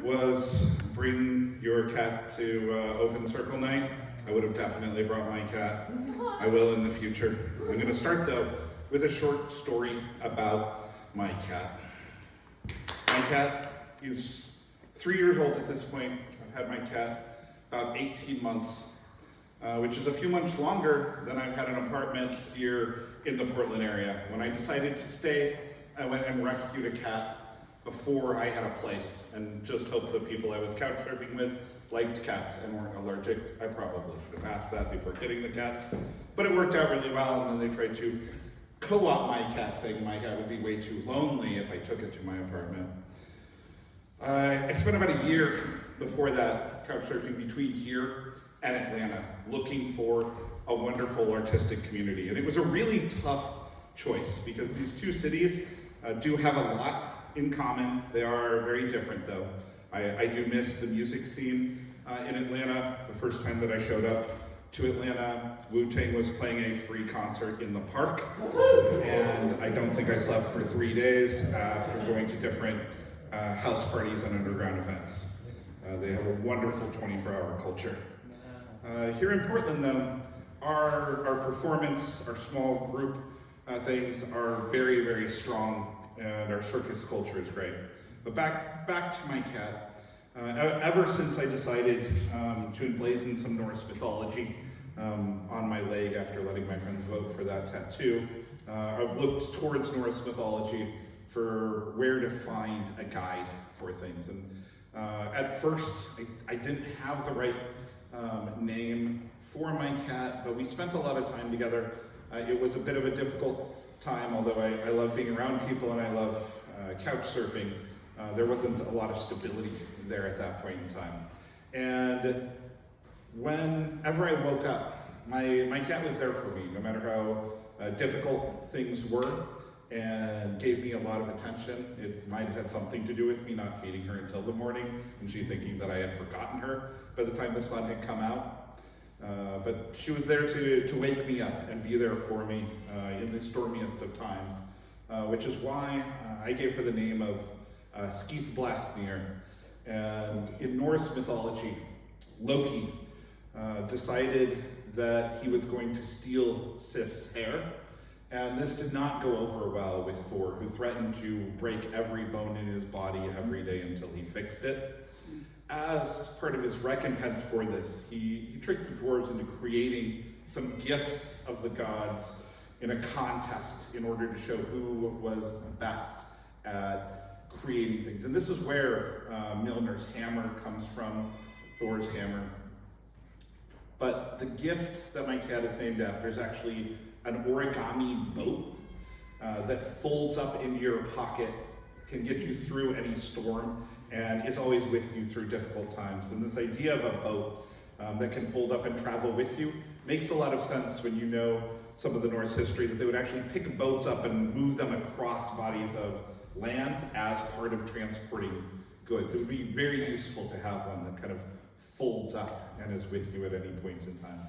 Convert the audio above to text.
Was bring your cat to open circle night. I would have definitely brought my cat. I will in the future. I'm going to start though with a short story about my cat. My cat is 3 years old at this point. I've had my cat about 18 months, which is a few months longer than I've had an apartment here in the Portland area. When I decided to stay, I went and rescued a cat before I had a place, and just hoped the people I was couch surfing with liked cats and weren't allergic. I probably should have asked that before getting the cat, but it worked out really well. And then they tried to co-opt my cat, saying my cat would be way too lonely if I took it to my apartment. I spent about a year before that couch surfing between here and Atlanta, looking for a wonderful artistic community. And it was a really tough choice because these two cities do have a lot in common. They are very different though. I do miss the music scene in Atlanta. The first time that I showed up to Atlanta, Wu-Tang was playing a free concert in the park, and I don't think I slept for 3 days after going to different house parties and underground events. They have a wonderful 24-hour culture. Here in Portland though, our performance, our small group things are very, very strong, and our circus culture is great. But back to my cat. Ever since I decided to emblazon some Norse mythology on my leg after letting my friends vote for that tattoo, I've looked towards Norse mythology for where to find a guide for things. And at first, I didn't have the right name for my cat, but we spent a lot of time together. It was a bit of a difficult time, although I love being around people and I love couch surfing. There wasn't a lot of stability there at that point in time. And whenever I woke up, my cat was there for me, no matter how difficult things were, and gave me a lot of attention. It might have had something to do with me not feeding her until the morning, and she thinking that I had forgotten her by the time the sun had come out. But she was there to wake me up and be there for me in the stormiest of times, which is why I gave her the name of Skithblathnir. And in Norse mythology, Loki decided that he was going to steal Sif's hair, and this did not go over well with Thor, who threatened to break every bone in his body every day until he fixed it. As part of his recompense for this, he tricked the dwarves into creating some gifts of the gods in a contest in order to show who was the best at creating things. And this is where Mjolnir's hammer comes from, Thor's hammer. But the gift that my cat is named after is actually an origami boat that folds up into your pocket, can get you through any storm, and is always with you through difficult times. And this idea of a boat that can fold up and travel with you makes a lot of sense when you know some of the Norse history, that they would actually pick boats up and move them across bodies of land as part of transporting goods. It would be very useful to have one that kind of folds up and is with you at any point in time.